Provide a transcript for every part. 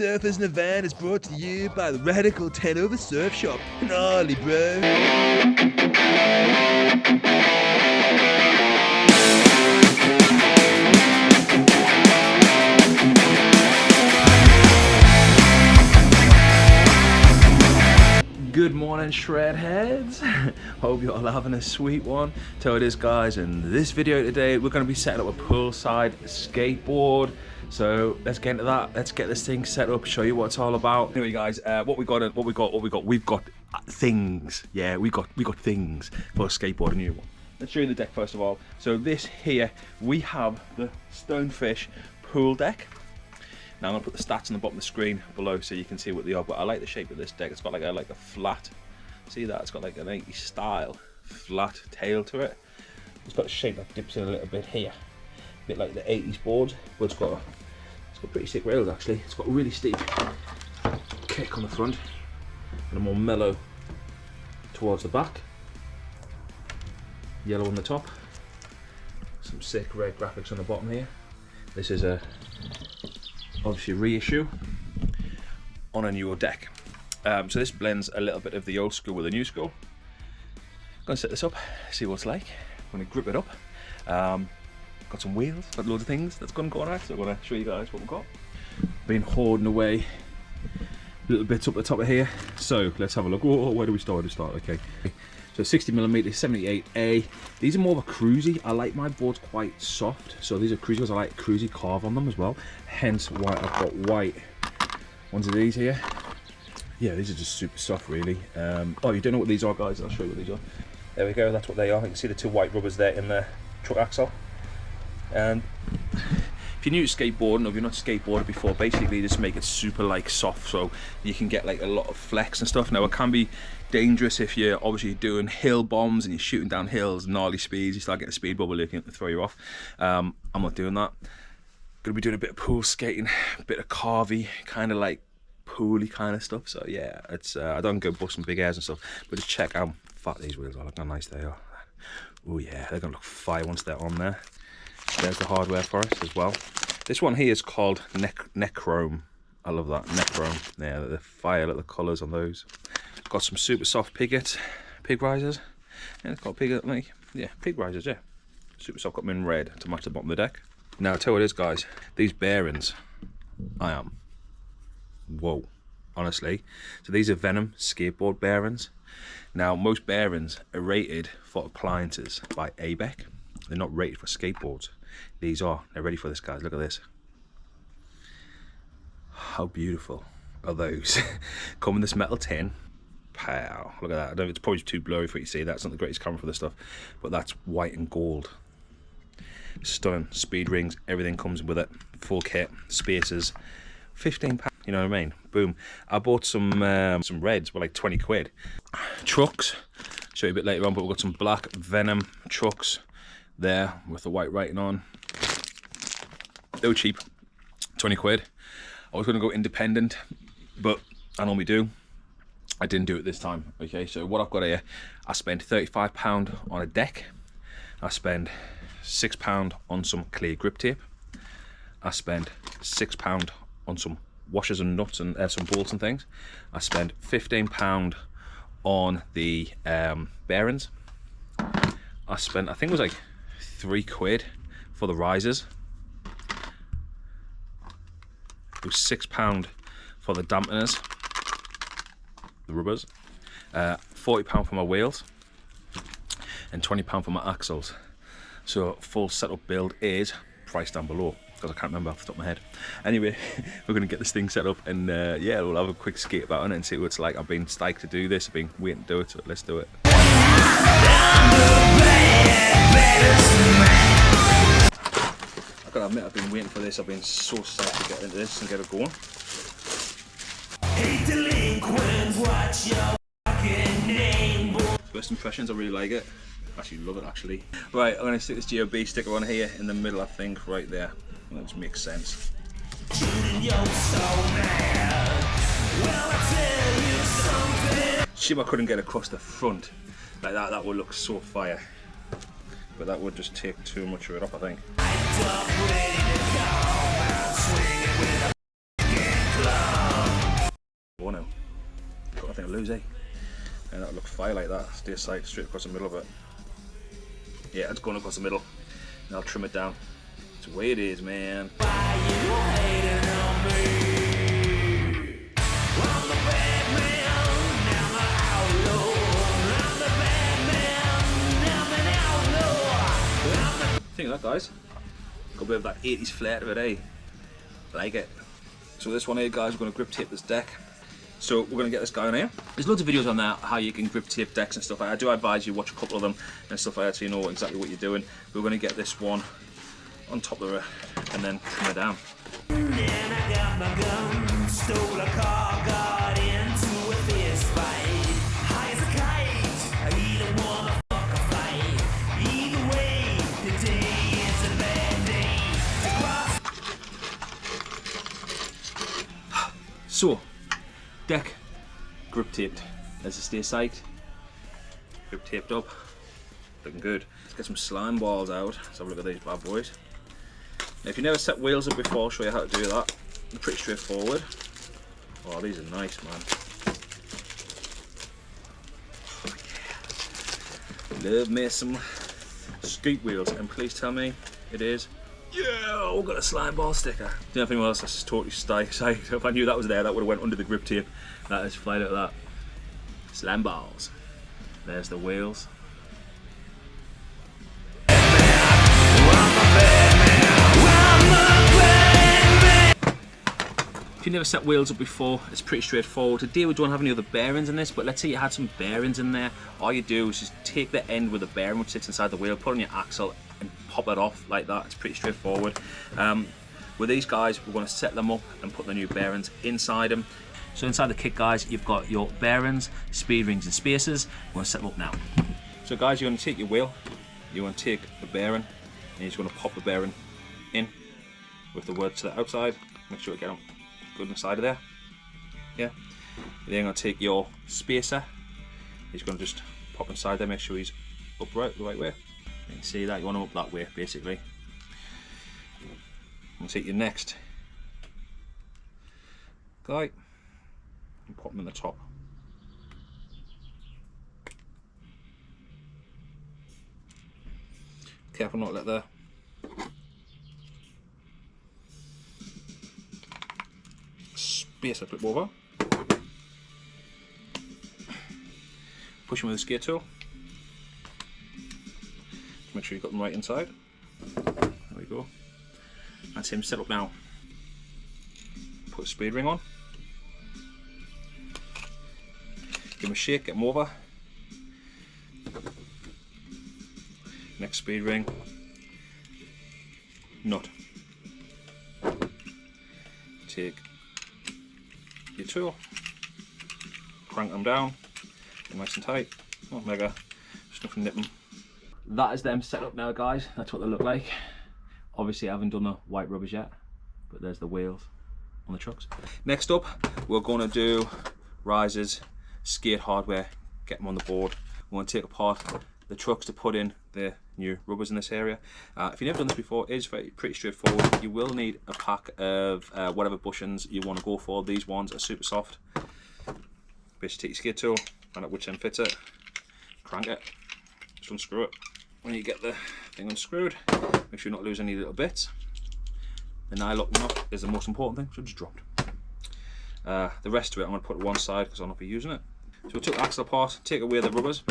Surfers in a Van is brought to you by the Radical 10 Over Surf Shop. Gnarly, bro. Good morning, shred heads. Hope you're all having a sweet one. So it is, guys. In this video today, we're going to be setting up a poolside skateboard. So let's get into that. Let's get this thing set up, show you what it's all about. Anyway, guys, we've got things. Yeah, we got things for a skateboard, a new one. Let's show you the deck first of all. So this here, we have the Stone Fish Pool Deck. Now I'm gonna put the stats on the bottom of the screen below so you can see what they are. But I like the shape of this deck. It's got like a flat. See that? It's got like an 80s style flat tail to it. It's got a shape that dips in a little bit here, a bit like the 80s board, but it's got pretty sick rails actually. It's got a really steep kick on the front and a more mellow towards the back. Yellow on the top. Some sick red graphics on the bottom here. This is a obviously reissue on a newer deck. So this blends a little bit of the old school with the new school. I'm gonna set this up, see what it's like. I'm gonna grip it up. Got some wheels, got loads of things that's going on right, so I'm gonna show you guys what we've got. Been hoarding away little bits up the top of here. So let's have a look. Whoa, where do we start? Okay. So 60mm, 78A. These are more of a cruisy. I like my boards quite soft, so these are cruisy because I like cruisy carve on them as well. Hence why I've got white ones of these here. Yeah, these are just super soft, really. Oh, you don't know what these are, guys? I'll show you what these are. There we go. That's what they are. You can see the two white rubbers there in the truck axle. And if you're new to skateboarding, or if you're not skateboarded before, basically just make it super like soft so you can get like a lot of flex and stuff. Now it can be dangerous if you're obviously doing hill bombs and you're shooting down hills, gnarly speeds, you start getting a speed bubble looking to throw you off. I'm not doing that. Gonna be doing a bit of pool skating, a bit of carvy, kind of like pooly kind of stuff. So yeah, it's I don't go busting big airs and stuff, but just check how fat these wheels are. Look how nice they are. Oh yeah, they're gonna look fire once they're on there. There's the hardware for us as well. This one here is called Nechrome. I love that, Nechrome. Yeah, the fire, look at the colours on those. Got some super soft pig risers. And it's got pig risers, yeah. Super soft, got them in red to match the bottom of the deck. Now, I'll tell you what it is, guys. These bearings, whoa, honestly. So these are Venom skateboard bearings. Now, most bearings are rated for appliances by ABEC. They're not rated for skateboards. These are. They're ready for this, guys. Look at this. How beautiful are those? Come in this metal tin. Pow. Look at that. I know it's probably too blurry for you to see. That's not the greatest camera for this stuff. But that's white and gold. Stunning. Speed rings. Everything comes with it. Full kit. Spacers. £15. You know what I mean? Boom. I bought some reds for like 20 quid. Trucks. Show you a bit later on, but we've got some black Venom trucks there with the white writing on. They were cheap, 20 quid. I was going to go independent, but I normally do. I didn't do it this time. Okay, so what I've got here, I spent £35 on a deck. I spent £6 on some clear grip tape. I spent £6 on some washers and nuts and some bolts and things. I spent £15 on the bearings. I spent, I think it was like £3 for the risers. It was £6 for the dampeners, the rubbers, £40 for my wheels, and £20 for my axles. So full setup build is priced down below because I can't remember off the top of my head. Anyway, we're going to get this thing set up and yeah, we'll have a quick skate about it and see what it's like. I've been stoked to do this. I've been waiting to do it, so let's do it. I've got to admit, I've been waiting for this. I've been so psyched to get into this and get it going. Hey delinquents, watch your fucking name. First impressions, I really like it. Actually love it actually. Right, I'm going to stick this GOB sticker on here in the middle, I think, right there. That just makes sense. Shame I couldn't get across the front like that. That would look so fire. But that would just take too much of it off, I think. loosey. And that'll look fire like that. Stay sight straight across the middle of it. Yeah, it's going across the middle. And I'll trim it down. It's the way it is, man. Think of that, guys. Got a bit of that 80s flair to it, eh? Like it. So this one here, guys, we're going to grip tape this deck. So we're going to get this guy on here. There's loads of videos on there how you can grip tape decks and stuff. I do advise you watch a couple of them and stuff like that so you know exactly what you're doing. We're going to get this one on top of it and then trim it down. Then I got my gun, stole a car, got into a fist fight. High as a kite, I either wanna fuck or fight. Either way, today is a bad day. So, deck grip taped. There's the stay sight. Grip taped up. Looking good. Let's get some slime balls out. Let's have a look at these bad boys. Now, if you never set wheels up before, I'll show you how to do that. They're pretty straightforward. Oh, these are nice, man. Oh, yeah. Love me some skate wheels, and please tell me it is. Yeah, we've got a slime ball sticker. Don't know if anyone else is totally psyched. If I knew that was there, that would have went under the grip tape. That is fly like that. Slime balls. There's the wheels. If you've never set wheels up before, it's pretty straightforward. Today we don't have any other bearings in this, but let's say you had some bearings in there. All you do is just take the end with the bearing which sits inside the wheel, put on your axle and pop it off like that. It's pretty straightforward. With these guys, we're going to set them up and put the new bearings inside them. So inside the kit, guys, you've got your bearings, speed rings and spacers. We're going to set them up now. So guys, you're going to take your wheel, you're going to take the bearing, and you're just going to pop the bearing in with the word to the outside. Make sure you get them good inside of there. Yeah. You're then going to take your spacer. He's going to just pop inside there. Make sure he's upright the right way. You can see that you want him up that way, basically. And take your next guy and pop him in the top. Careful not to let the spacer flip over. Push him with the skate tool. Make sure you've got them right inside. There we go. That's him set up now. Put a speed ring on. Give him a shake, get him over. Next speed ring. Nut. Take your tool. Crank them down. Get nice and tight. Not mega. Just nothing nip them. That is them set up now, guys. That's what they look like. Obviously I haven't done the white rubbers yet, but there's the wheels on the trucks. Next up, we're going to do risers, skate hardware, get them on the board. We're going to take apart the trucks to put in the new rubbers in this area. If you've never done this before, it is pretty straightforward. You will need a pack of whatever bushings you want to go for. These ones are super soft. Basically take your skate tool, find out which end fits it, crank it, just unscrew it. When you get the thing unscrewed, make sure you're not losing any little bits. The nylock nut is the most important thing, so it just dropped. The rest of it I'm going to put to one side because I'll not be using it. So we took the axle apart, take away the rubbers.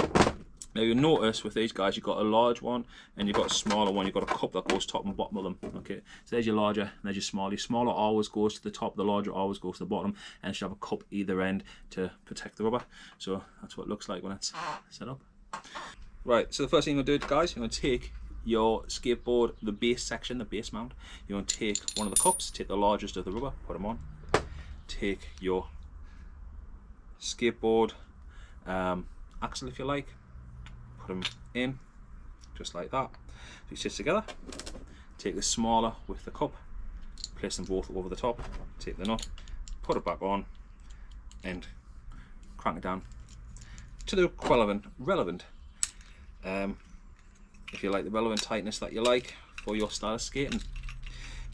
Now you'll notice with these guys you've got a large one and you've got a smaller one. You've got a cup that goes top and bottom of them. Okay, so there's your larger and there's your smaller. Your smaller always goes to the top, the larger always goes to the bottom, and it should have a cup either end to protect the rubber. So that's what it looks like when it's set up. Right, so the first thing you're going to do, guys, you're going to take your skateboard, the base section, the base mount. You're going to take one of the cups, take the largest of the rubber, put them on. Take your skateboard axle, if you like, put them in, just like that. So you sit together, take the smaller with the cup, place them both over the top, take the nut, put it back on, and crank it down to the relevant if you like the relevant tightness that you like for your style of skating.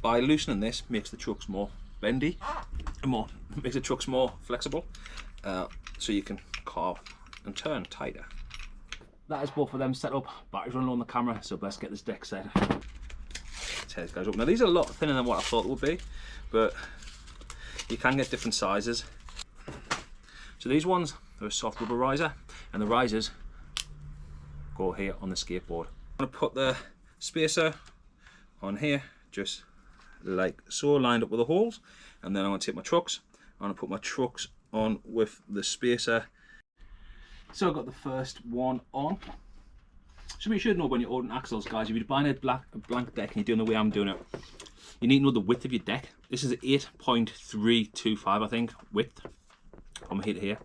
By loosening this, makes the trucks more bendy, makes the trucks more flexible, so you can car and turn tighter. That is both of them set up. Batteries running on the camera, so let's get this deck set. Tear these guys up. Now these are a lot thinner than what I thought it would be, but you can get different sizes. So these ones are a soft rubber riser, and the risers go here on the skateboard. I'm going to put the spacer on here, just like so, lined up with the holes, and then I'm going to take my trucks. I'm going to put my trucks on with the spacer. So I've got the first one on. Something you should know when you're ordering axles, guys, if you're buying a blank deck and you're doing the way I'm doing it, you need to know the width of your deck. This is 8.325, I think, width from here to here.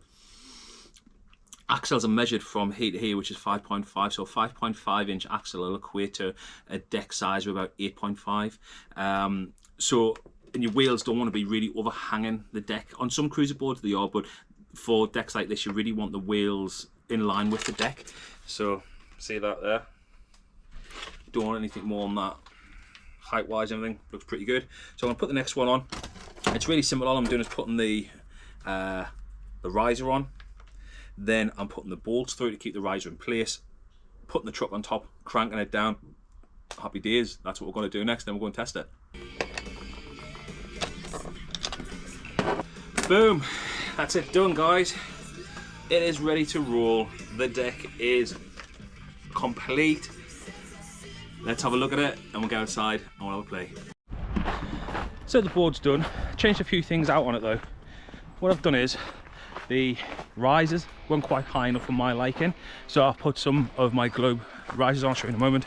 Axles are measured from here to here, which is 5.5, so 5.5 inch axle will equate to a deck size of about 8.5. And your wheels don't want to be really overhanging the deck. On some cruiser boards they are, but for decks like this you really want the wheels in line with the deck. So see that there? Don't want anything more than that. Height wise, everything looks pretty good. So I'm going to put the next one on. It's really simple. All I'm doing is putting the riser on. Then I'm putting the bolts through to keep the riser in place, putting the truck on top, cranking it down. Happy days. That's what we're going to do next. Then we're going to test it. Boom. That's it done, guys. It is ready to roll. The deck is complete. Let's have a look at it and we'll go outside and we'll have a play. So the board's done. Changed a few things out on it though. What I've done is the risers weren't quite high enough for my liking, so I've put some of my globe risers on. I'll show you in a moment.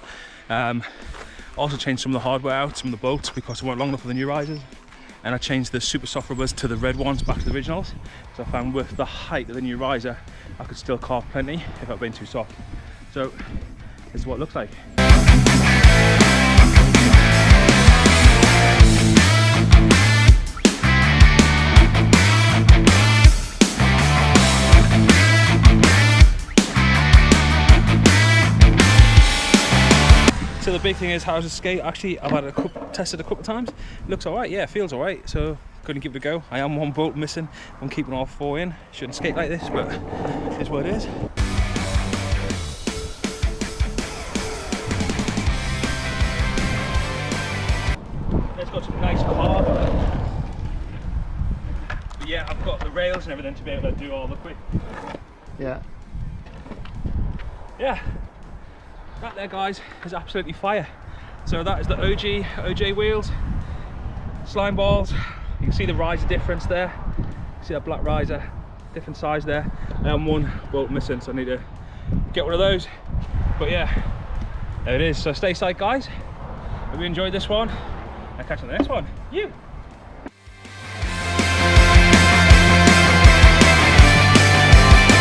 Also changed some of the hardware out, some of the bolts, because they weren't long enough for the new risers. And I changed the super soft rubbers to the red ones, back to the originals. So I found with the height of the new riser, I could still carve plenty if I'd been too soft. So this is what it looks like. So the big thing is, how's the skate? Actually, I've had tested a couple of times. It looks all right, yeah, it feels all right. So gonna give it a go. I am one bolt missing. I'm keeping all four in. Shouldn't skate like this, but it's what it is. It's got some nice carb. But yeah, I've got the rails and everything to be able to do all the quick. Yeah. Yeah. That there, guys, is absolutely fire. So that is the OJ wheels, slime balls. You can see the riser difference there. See that black riser, different size there. And one bolt missing, so I need to get one of those. But yeah, there it is. So stay safe, guys. Hope you enjoyed this one. I'll catch you on the next one. You.